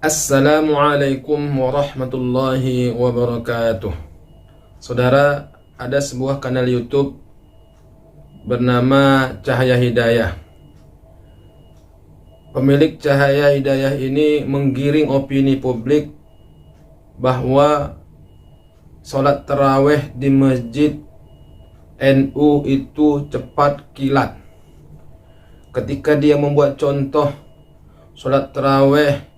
Assalamualaikum warahmatullahi wabarakatuh. Saudara, ada sebuah kanal YouTube bernama Cahaya Hidayah. Pemilik Cahaya Hidayah ini menggiring opini publik bahwa sholat taraweh di masjid NU itu cepat kilat. Ketika dia membuat contoh sholat taraweh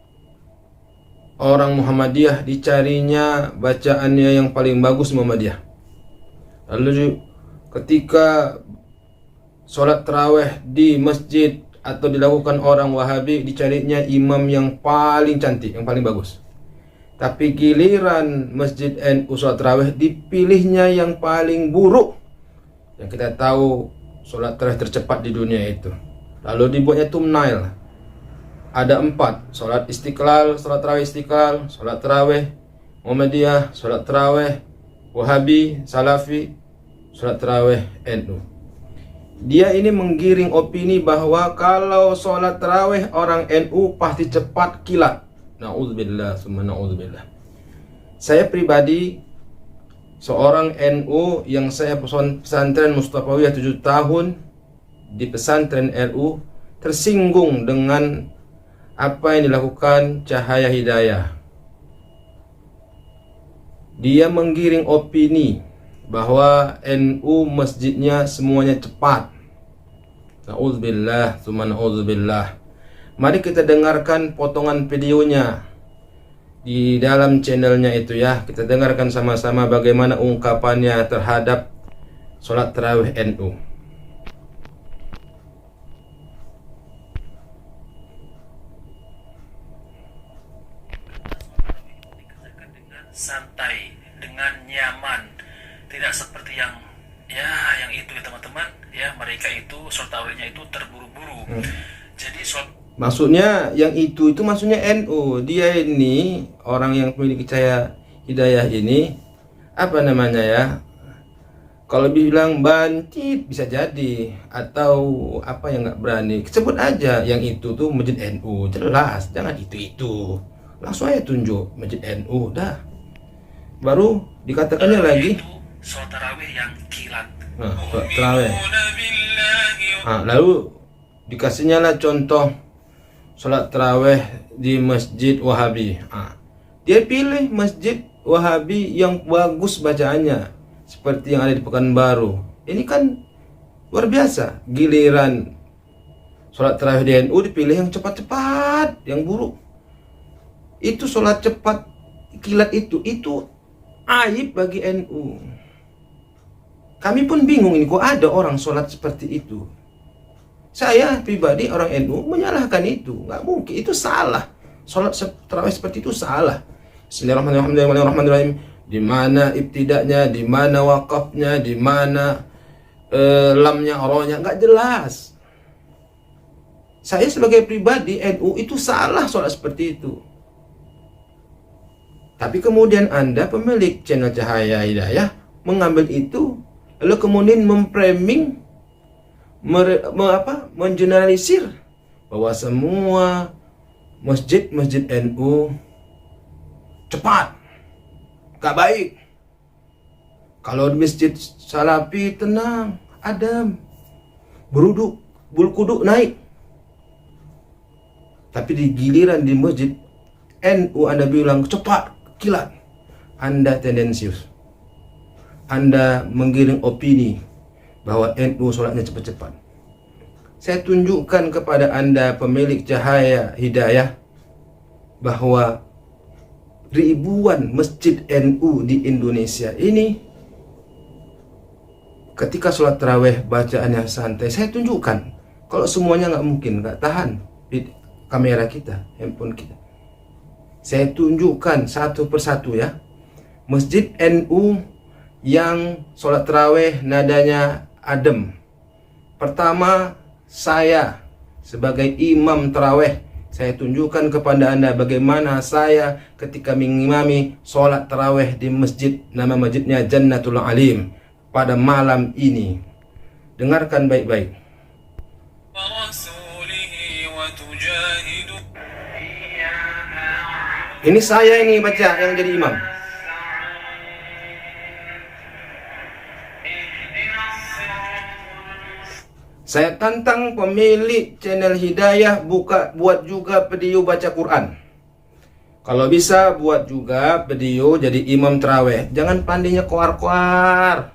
orang Muhammadiyah, dicarinya bacaannya yang paling bagus Muhammadiyah. Lalu ketika sholat taraweh di masjid atau dilakukan orang Wahabi, dicarinya imam yang paling cantik, yang paling bagus. Tapi giliran masjid NU sholat taraweh, dipilihnya yang paling buruk. Yang kita tahu sholat taraweh tercepat di dunia itu. Lalu dibuatnya thumbnail. Ada 4, sholat istiqlal, sholat tarawih istiqlal, sholat tarawih Muhammadiyah, sholat tarawih Wahabi, Salafi, sholat tarawih NU. Dia ini menggiring opini bahwa kalau sholat tarawih orang NU pasti cepat kilat. Na'udzubillah, summa na'udzubillah. Saya pribadi seorang NU yang saya pesantren Mustafawiyah 7 tahun di pesantren NU, tersinggung dengan apa yang dilakukan Cahaya Hidayah. Dia menggiring opini bahwa NU masjidnya semuanya cepat. Na'udzubillah, tsumma na'udzubillah. Mari kita dengarkan potongan videonya di dalam channelnya itu ya. Kita dengarkan sama-sama bagaimana ungkapannya terhadap sholat tarawih NU. Santai, dengan nyaman, tidak seperti yang itu ya teman-teman ya, mereka itu sholat tarawihnya itu terburu-buru. Jadi maksudnya yang itu maksudnya NU. Dia ini orang yang memiliki Cahaya Hidayah ini, apa namanya ya, kalau bilang bancit bisa jadi, atau apa yang nggak berani sebut aja yang itu tuh masjid NU, jelas. Jangan itu langsung aja tunjuk masjid NU dah, baru dikatakannya lagi sholat tarawih yang kilat. Sholat tarawih. Lalu dikasihnya lah contoh sholat tarawih di masjid Wahabi. Dia pilih masjid Wahabi yang bagus bacaannya, seperti yang ada di Pekanbaru. Ini kan luar biasa. Giliran sholat tarawih di NU dipilih yang cepat-cepat, yang buruk. Itu sholat cepat kilat itu aib bagi NU. Kami pun bingung, ini kok ada orang sholat seperti itu. Saya pribadi orang NU menyalahkan itu, nggak mungkin, itu salah. Sholat tarawih seperti itu salah. Bismillahirrahmanirrahim. Di mana ibtidanya, di mana wakafnya, di mana lamnya, rohnya, nggak jelas. Saya sebagai pribadi NU itu salah sholat seperti itu. Tapi kemudian Anda pemilik channel Cahaya Hidayah mengambil itu, lalu kemudian memframing, mengeneralisir bahwa semua masjid NU cepat, gak baik. Kalau di masjid Salafi tenang, adem, beruduk, bulu kuduk naik. Tapi di giliran di masjid NU Anda bilang cepat, kilat. Anda tendensius. Anda menggiring opini bahwa NU sholatnya cepat-cepat. Saya tunjukkan kepada Anda pemilik Cahaya Hidayah bahwa ribuan masjid NU di Indonesia ini ketika sholat taraweh bacaannya santai. Saya tunjukkan. Kalau semuanya nggak mungkin, nggak tahan di kamera kita, handphone kita. Saya tunjukkan satu persatu ya, masjid NU yang sholat taraweh nadanya adem. Pertama, saya sebagai imam taraweh, saya tunjukkan kepada Anda bagaimana saya ketika mengimami sholat taraweh di masjid, nama masjidnya Jannatul Alim, pada malam ini. Dengarkan baik-baik. Ini saya ini baca yang jadi imam. Saya tantang pemilik channel Hidayah buat juga video baca Quran. Kalau bisa buat juga video jadi imam terawih. Jangan pandainya koar-koar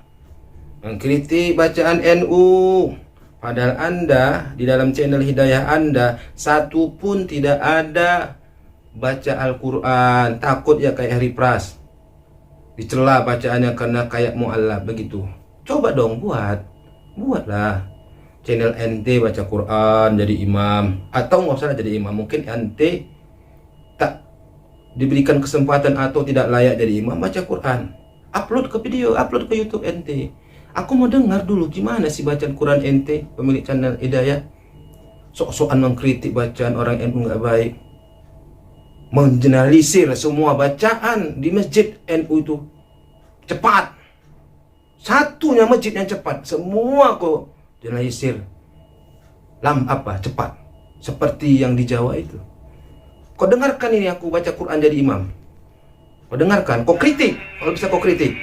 mengkritik bacaan NU. Padahal Anda di dalam channel Hidayah Anda satu pun tidak ada baca Al-Quran. Takut ya kayak Harry Pras dicela bacaannya karena kayak mu'allaf begitu. Coba dong buatlah channel ente baca Quran jadi imam, atau nggak usah jadi imam, mungkin ente tak diberikan kesempatan atau tidak layak jadi imam baca Quran. Upload ke video, upload ke YouTube ente. Aku mau dengar dulu gimana sih bacaan Quran ente, pemilik channel Hidayah. Sok-sokan mengkritik bacaan orang NU nggak baik, mengeneralisir semua bacaan di masjid NU itu cepat. Satunya masjid yang cepat, semua kok generalisir cepat, seperti yang di Jawa itu. Kau dengarkan ini aku baca Quran jadi imam. Kau dengarkan, kau kritik, kalau bisa kau kritik.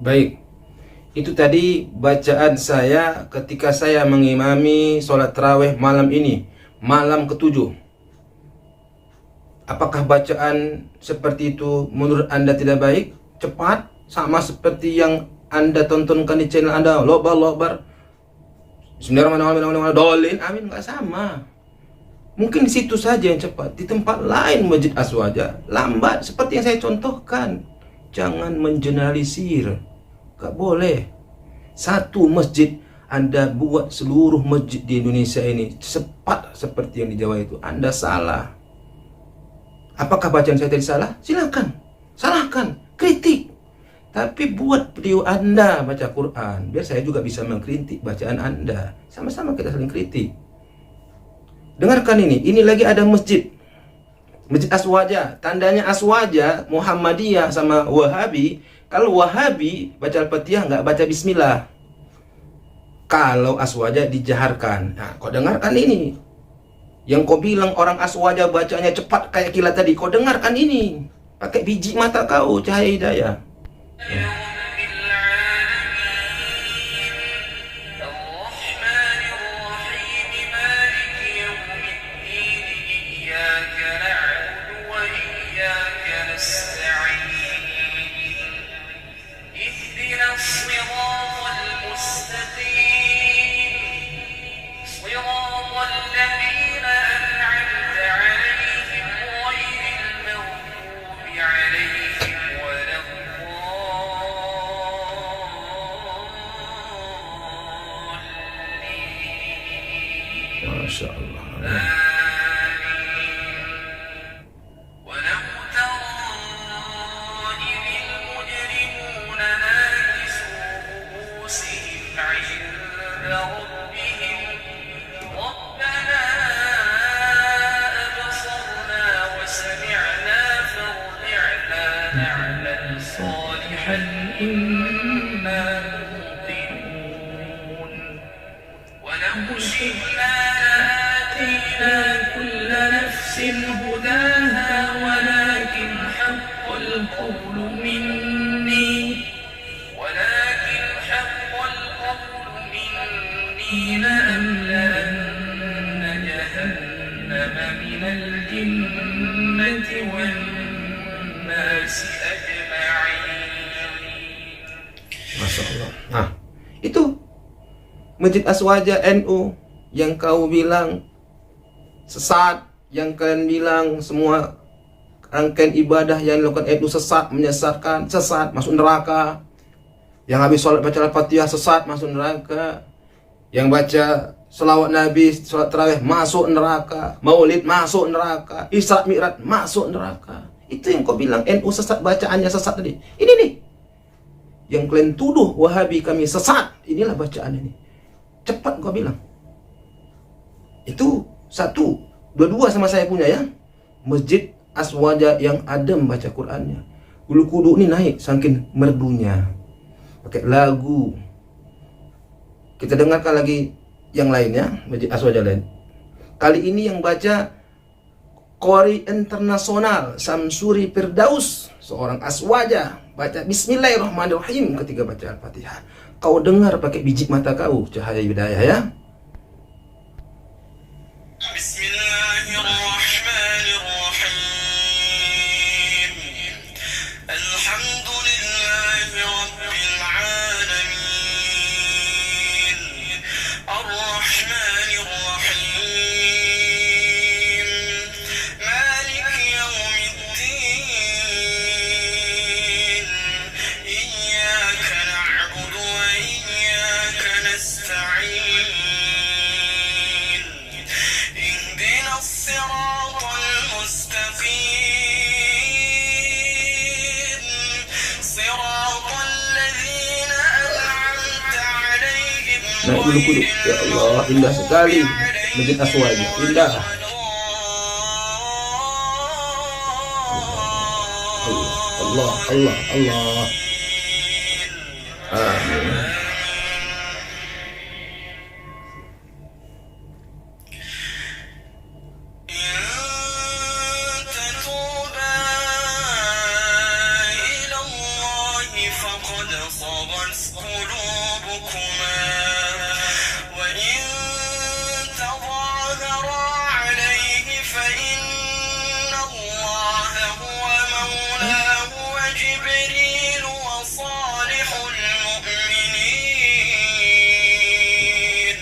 Baik, itu tadi bacaan saya ketika saya mengimami sholat tarawih malam ini, malam ke-7. Apakah bacaan seperti itu menurut Anda tidak baik, cepat, sama seperti yang Anda tontonkan di channel Anda, Allahu Bismillahirrahmanirrahim, amin, nggak sama. Mungkin di situ saja yang cepat, di tempat lain Masjid Aswaja lambat, seperti yang saya contohkan. Jangan mengeneralisir, gak boleh. Satu masjid Anda buat seluruh masjid di Indonesia ini cepat seperti yang di Jawa itu, Anda salah. Apakah bacaan saya tadi salah? Silakan, salahkan, kritik. Tapi buat video Anda baca Quran, biar saya juga bisa mengkritik bacaan Anda. Sama-sama kita saling kritik. Dengarkan ini lagi ada masjid Aswaja, tandanya Aswaja, Muhammadiyah sama Wahabi. Kalau Wahabi baca Al-Fatihah nggak baca Bismillah. Kalau Aswaja dijaharkan. Nah, kau dengarkan ini. Yang kau bilang orang Aswaja bacanya cepat kayak kilat tadi, kau dengarkan ini. Pakai biji mata kau, cahaya hidayah. نعمل صالحا إنا موقنون ولو شئنا لآتينا كل نفس هداها ولكن حق القول مني لأملأن جهنم من الجنة والناس أجمعين. Masya Allah. Nah, itu Masjid Aswaja NU yang kau bilang sesat, yang kalian bilang semua rangkaian ibadah yang dilakukan NU sesat, menyesatkan, sesat, masuk neraka. Yang habis sholat baca Al-Fatihah sesat, masuk neraka. Yang baca selawat Nabi, sholat tarawih masuk neraka. Maulid masuk neraka. Isra Mi'raj masuk neraka. Itu yang kau bilang NU sesat, bacaannya sesat tadi. Ini nih yang kalian tuduh Wahabi kami sesat. Inilah bacaan ini. Cepat kau bilang. Itu satu. Dua-dua sama saya punya ya. Masjid Aswaja yang adem baca Qur'annya. Bulu kudu ini naik saking merdunya. Pakai lagu. Kita dengarkan lagi yang lainnya, Masjid Aswaja lain. Kali ini yang baca Qori Internasional Samsuri Firdaus, seorang Aswaja, baca Bismillahirrahmanirrahim ketika baca Al-Fatihah. Kau dengar pakai biji mata kau, cahaya hidayah ya. Bismillahirrahmanirrahim. Alhamdulillahi Rabbil Alamin. Ar-Rahmanirrahim. Malik Yawmiddin. Iyyaka na'budu wa iyyaka nasta'in. اهدنا الصراط المستقيم صراط الذين أنعمت عليهم Naik bulu kudu. Ya Allah, indah sekali Masjid Aswaja. Indah. Allah, Allah, Allah. Amin. فقد صغت قلوبكما وإن تظاهرا عليه فإن الله هو مولاه وجبريل وصالح المؤمنين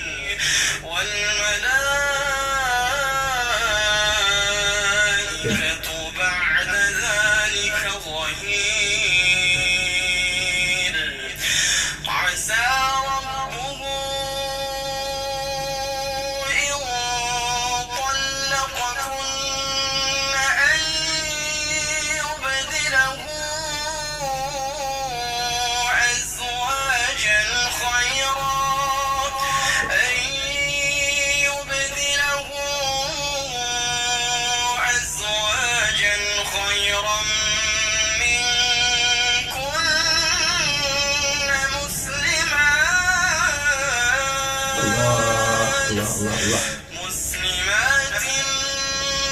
والملائكة بعد ذلك ظهير عسى ربه إن طلقكن أن يبدله أزواجا خيرا Allah. مسلمات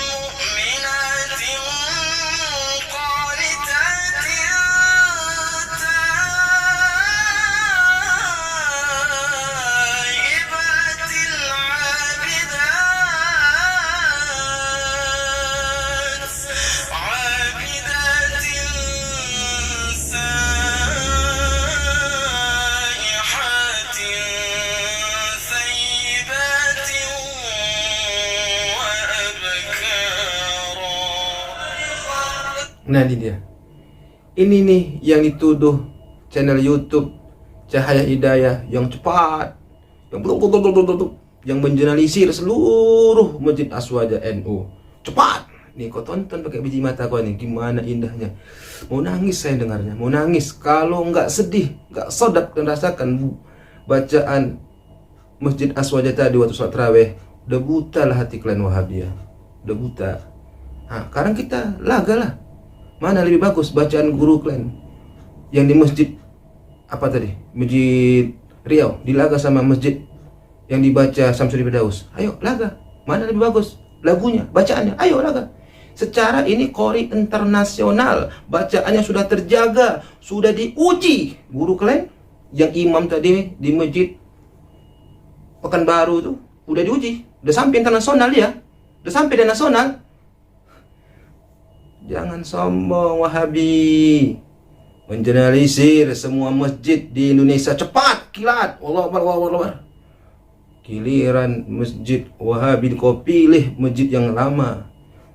مؤمنات قانتات تائبات عابدات سائحات ثيبات Nah ini dia. Ini nih yang dituduh channel YouTube Cahaya Hidayah yang cepat, yang menjurnalisir seluruh Masjid Aswaja NU. Cepat. Nih kau tonton pakai biji mata kau nih, gimana indahnya. Mau nangis saya dengarnya, mau nangis. Kalau nggak sedih, nggak sodak dan rasakan bacaan Masjid Aswaja tadi waktu sholat tarawih, udah buta lah hati kalian Wahabiyah. Udah buta. Nah, sekarang kita laga lah. Mana lebih bagus bacaan guru kalian yang di masjid apa tadi? Masjid Riau di Laga sama masjid yang dibaca Samsudin Firdaus. Ayo Laga, mana lebih bagus lagunya, bacaannya? Ayo Laga. Secara ini qori internasional, bacaannya sudah terjaga, sudah diuji. Guru kalian yang imam tadi di masjid Pekanbaru tuh udah diuji, udah sampai internasional ya, udah sampai dan nasional. Jangan sombong Wahabi, mengeneralisir semua masjid di Indonesia cepat, kilat. Allahu Akbar, Allahu Akbar. Giliran masjid Wahabi kau pilih masjid yang lama,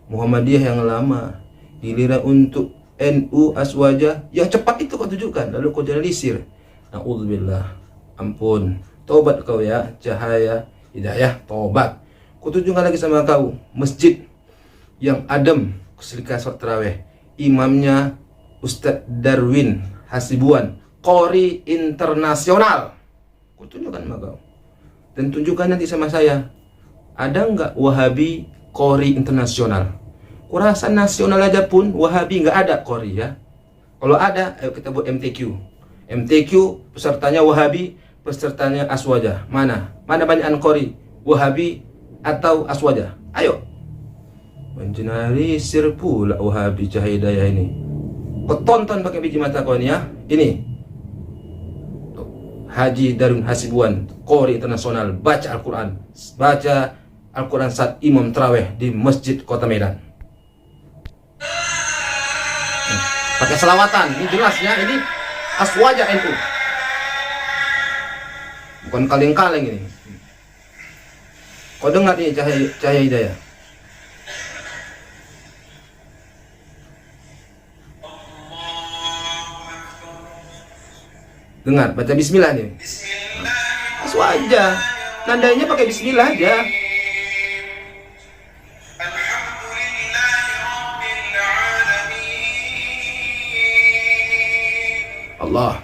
Muhammadiyah yang lama. Giliran untuk NU Aswaja yang cepat itu kau tunjukkan, lalu kau generalisir. Na'udzubillah. Ampun, tobat kau ya, Cahaya Hidayah, tobat. Kau tunjukkan lagi sama kau masjid yang adem, keselika sholat tarawih, imamnya Ustadz Darwin Hasibuan, qori internasional. Kau tunjukkan sama kau. Dan tunjukkan nanti sama saya, ada nggak Wahabi qori internasional? Kurasa nasional aja pun Wahabi nggak ada qori ya. Kalau ada, ayo kita buat MTQ. MTQ pesertanya Wahabi, pesertanya Aswaja. Mana banyakan qori, Wahabi atau Aswaja? Ayo. Mengeneralisir pula Wahabi Cahaya Hidayah ini. Kau tonton pakai biji mata kau ini ya. Ini Haji Darwin Hasibuan, qori internasional, baca Al-Quran. Baca Al-Quran saat imam tarawih di Masjid Kota Medan. Pakai selawatan, ini jelasnya ini Aswaja NU. Bukan kaleng-kaleng ini. Kau dengar ini Cahaya Hidayah. Dengar, baca bismillah nih. Aswaja. Nandainya pakai bismillah aja. Allah.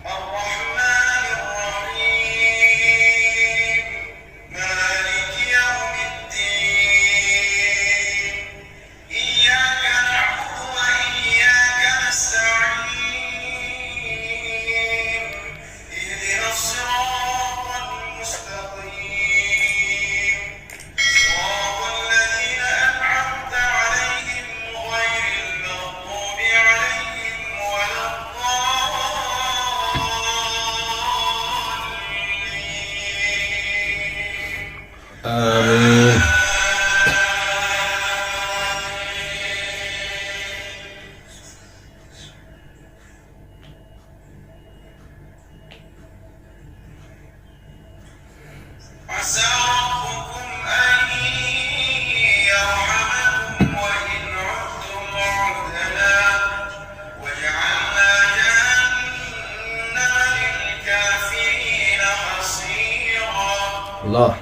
Amin. Allah.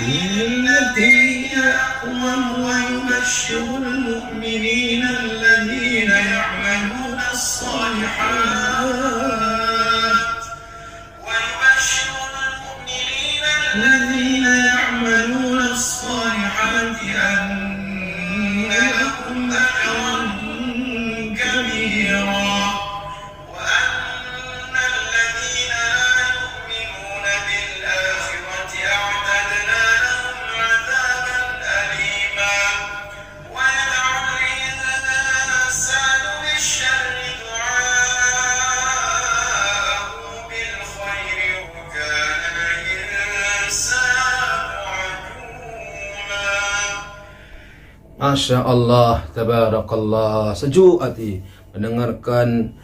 الذي يقوم ويبشر المؤمنين الذين يعملون الصالحات أن لكم أجرا كبيرا وأن الذين لا يؤمنون بالآخرة أعتدنا لهم عذابا أليما ويدعو الإنسان بالشر دعاءه بالخير وكان الإنسان عجولا. Masya Allah, tabarakallah. Sejuk hati mendengarkan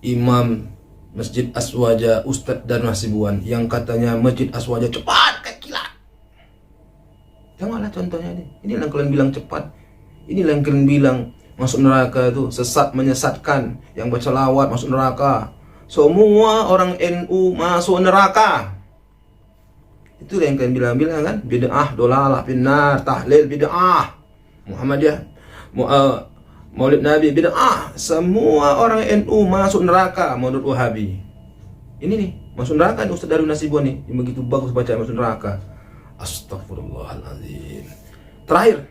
Imam Masjid Aswaja Ustadz Darwin Hasibuan yang katanya Masjid Aswaja cepat kayak kilat. Tengoklah contohnya ini. Inilah yang kalian bilang cepat. Inilah yang kalian bilang masuk neraka itu sesat, menyesatkan. Yang baca lawat masuk neraka. Semua orang NU masuk neraka. Itulah yang kalian bilang kan. Bid'ah, dolalah, finnar, tahlil, bid'ah. Muhammadiyah, Maulid Nabi, bid'ah. Semua orang NU masuk neraka menurut Wahabi. Ini nih, masuk neraka nih Ustadz Darwin Hasibuan nih. Yang begitu bagus baca masuk neraka. Astagfirullahaladzim. Terakhir,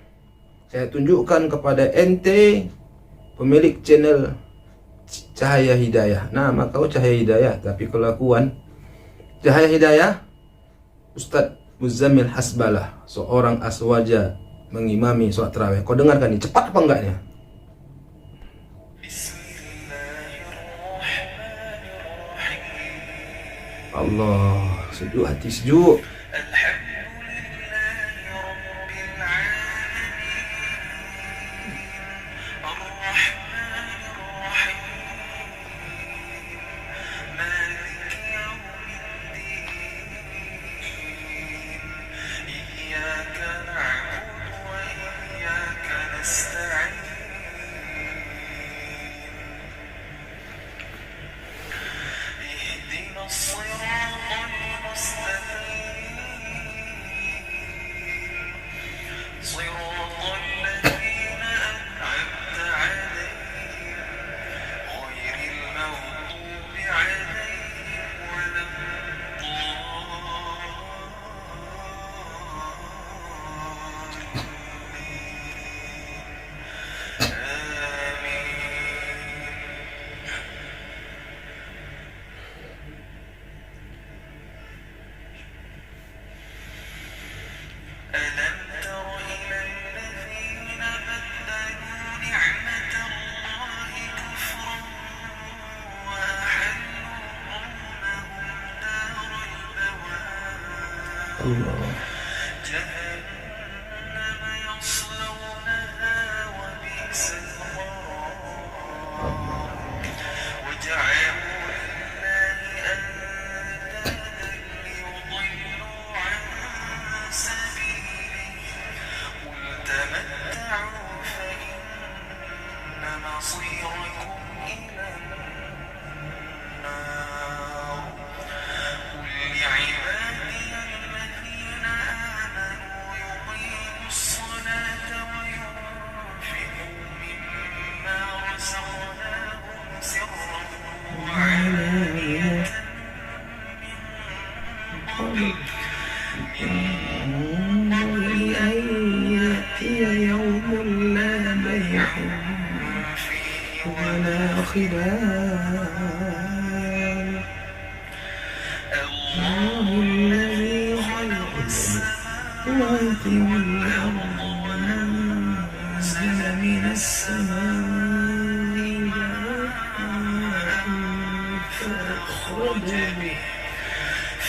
Saya tunjukkan kepada ente pemilik channel Cahaya Hidayah. Nama kau Cahaya Hidayah, tapi kelakuan Cahaya Hidayah Ustadz Muzammil Hasbalah, seorang aswaja mengimami sholat tarawih. Kau dengarkan ini, cepat apa enggaknya? Allah, sejuk hati, sejuk. Allah.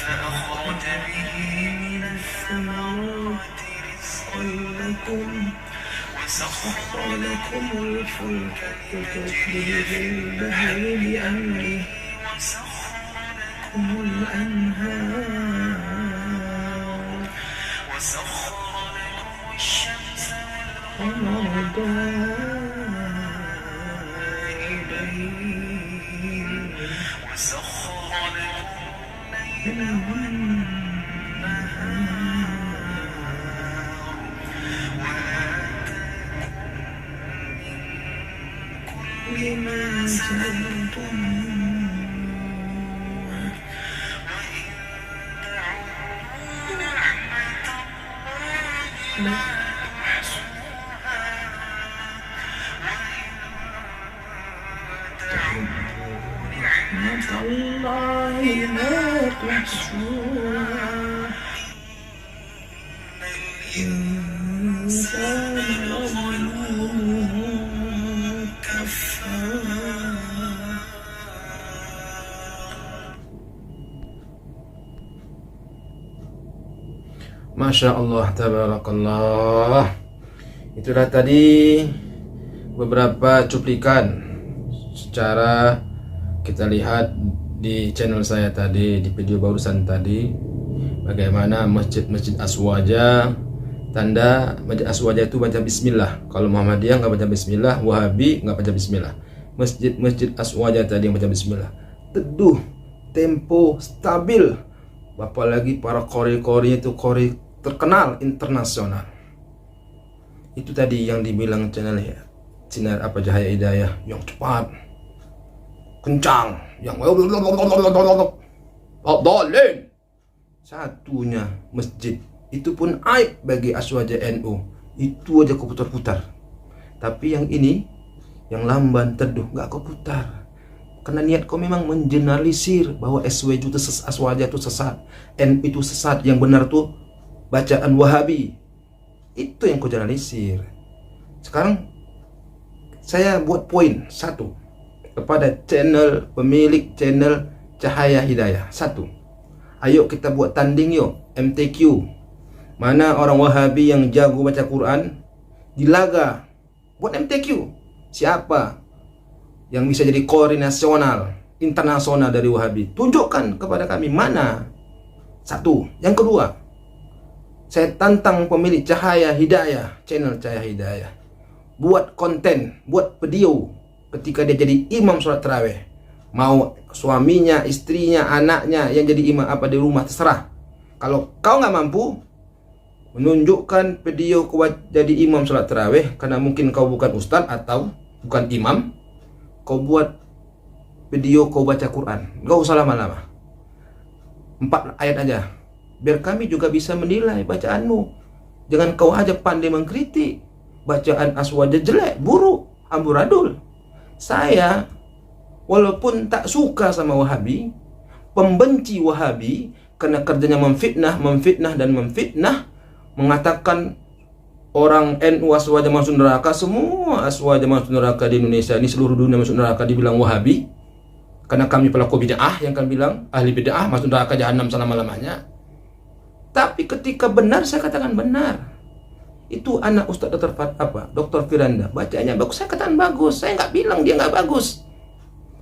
فأخرج به من الثمرات رزقا لكم وسخر لكم الفلك لتجري في البحر بأمره وسخر لكم الأنهار وسخر لكم الشمس والقمر دائبين وسخر لكم الليل والنهار وآتاكم من كل ما سألتموه وإن تعودوا نعمة الله لا تحصوها وإن تعودوا نعمة الله لا تحصوها إن الإنسان لظلوم كفار. Masya Allah, tabarakallah. Itulah tadi beberapa cuplikan secara kita lihat di channel saya tadi, di video barusan tadi, bagaimana masjid-masjid Aswaja, tanda masjid Aswaja itu baca bismillah. Kalau Muhammadiyah nggak baca bismillah, Wahabi nggak baca bismillah. Masjid-masjid Aswaja tadi yang baca bismillah, teduh, tempo stabil. Apalagi para kori-kori itu kori terkenal internasional. Itu tadi yang dibilang channel sinar apa Cahaya Hidayah, yang cepat, kencang, yang dolin. Satunya masjid itu pun aib bagi Aswaja NU Itu aja kau putar-putar. Tapi yang ini, yang lamban teduh, nggak kau putar. Karena niat kau memang mengeneralisir bahwa SWJ itu Aswaja itu sesat, NU itu sesat, yang benar tuh bacaan Wahabi. Itu yang kau generalisir. Sekarang saya buat poin satu kepada pemilik channel Cahaya Hidayah. Satu, ayo kita buat tanding yuk, MTQ. Mana orang Wahabi yang jago baca Quran, dilaga. Buat MTQ. Siapa yang bisa jadi qori nasional, internasional dari Wahabi? Tunjukkan kepada kami mana. Satu. Yang kedua, saya tantang pemilik Cahaya Hidayah, channel Cahaya Hidayah, buat konten, buat video ketika dia jadi imam sholat tarawih. Mau suaminya, istrinya, anaknya yang jadi imam apa di rumah, terserah. Kalau kau nggak mampu menunjukkan video kau jadi imam sholat tarawih, karena mungkin kau bukan ustaz atau bukan imam, kau buat video kau baca Quran. Gak usah lama-lama, 4 ayat aja, biar kami juga bisa menilai bacaanmu. Jangan kau aja pandai mengkritik bacaan Aswaja jelek, buruk, amburadul. Saya walaupun tak suka sama Wahabi, pembenci Wahabi, karena kerjanya memfitnah dan memfitnah, mengatakan orang NU Aswaja masuk neraka, semua Aswaja masuk neraka di Indonesia ini, seluruh dunia masuk neraka, dibilang Wahabi. Karena kami pelaku bid'ah, yang kan bilang ahli bid'ah masuk neraka jahanam selama-lamanya. Tapi ketika benar, saya katakan benar. Itu anak Ustaz Dr. Firanda, bacanya bagus, saya katakan bagus. Saya nggak bilang dia nggak bagus.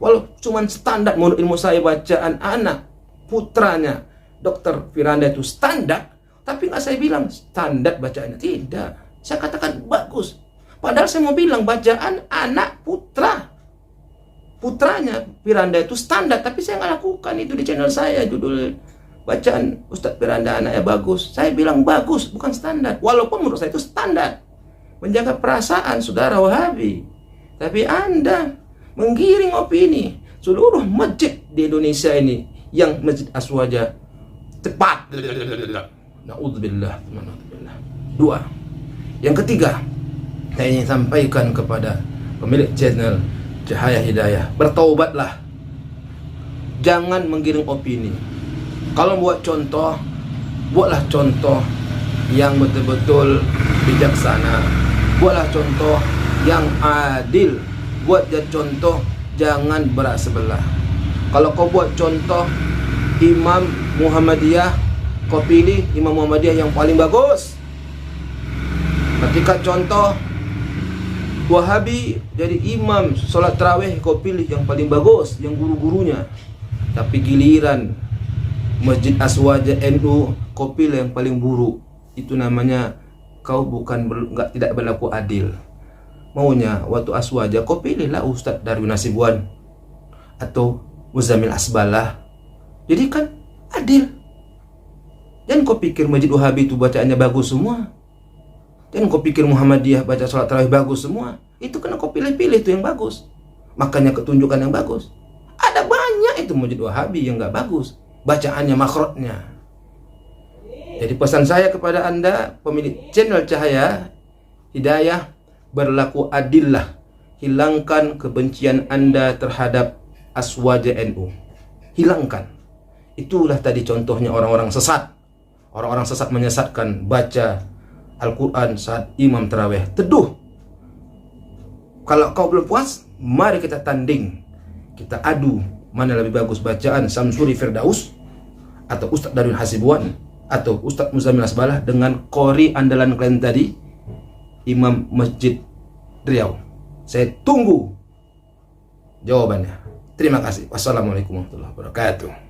Walau cuman standar menurut ilmu saya, bacaan anak putranya Dr. Firanda itu standar, tapi nggak saya bilang standar bacaannya, tidak. Saya katakan bagus. Padahal saya mau bilang bacaan anak putranya Firanda itu standar, tapi saya nggak lakukan itu di channel saya. Judul bacaan Ustadz Firanda anaknya bagus, saya bilang bagus, bukan standar. Walaupun menurut saya itu standar, menjaga perasaan saudara Wahabi. Tapi Anda menggiring opini seluruh masjid di Indonesia ini, yang Masjid Aswaja tepat. Na'udzubillah. Dua. Yang ketiga, saya ingin sampaikan kepada pemilik channel Cahaya Hidayah, bertaubatlah. Jangan menggiring opini. Kalau buat contoh, buatlah contoh yang betul-betul bijaksana. Buatlah contoh yang adil. Buat contoh, jangan berat sebelah. Kalau kau buat contoh Imam Muhammadiyah, kau pilih Imam Muhammadiyah yang paling bagus. Ketika contoh Wahabi jadi imam sholat tarawih, kau pilih yang paling bagus, yang guru-gurunya. Tapi giliran Masjid Aswaja NU, kau pilih yang paling buruk. Itu namanya kau tidak berlaku adil. Maunya waktu Aswaja kau pilihlah Ustadz Darwin Nasibuan atau Muzamil Asbalah. Jadi kan adil. Jangan kau pikir Masjid Wahabi itu bacaannya bagus semua. Jangan kau pikir Muhammadiyah baca sholat tarawih bagus semua. Itu karena kau pilih-pilih itu yang bagus, makanya ketunjukan yang bagus. Ada banyak itu Masjid Wahabi yang nggak bagus bacaannya, makhrajnya. Jadi pesan saya kepada Anda pemilik channel Cahaya Hidayah, berlaku adillah. Hilangkan kebencian Anda terhadap Aswaja NU. Hilangkan. Itulah tadi contohnya orang-orang sesat. Orang-orang sesat menyesatkan baca Al-Quran saat imam tarawih. Teduh. Kalau kau belum puas, mari kita tanding. Kita adu mana lebih bagus bacaan Samsuri Firdaus atau Ustadz Darwin Hasibuan atau Ustadz Muzamil Asbalah dengan qori andalan kalian tadi, Imam Masjid Riau. Saya tunggu jawabannya. Terima kasih. Wassalamualaikum warahmatullahi wabarakatuh.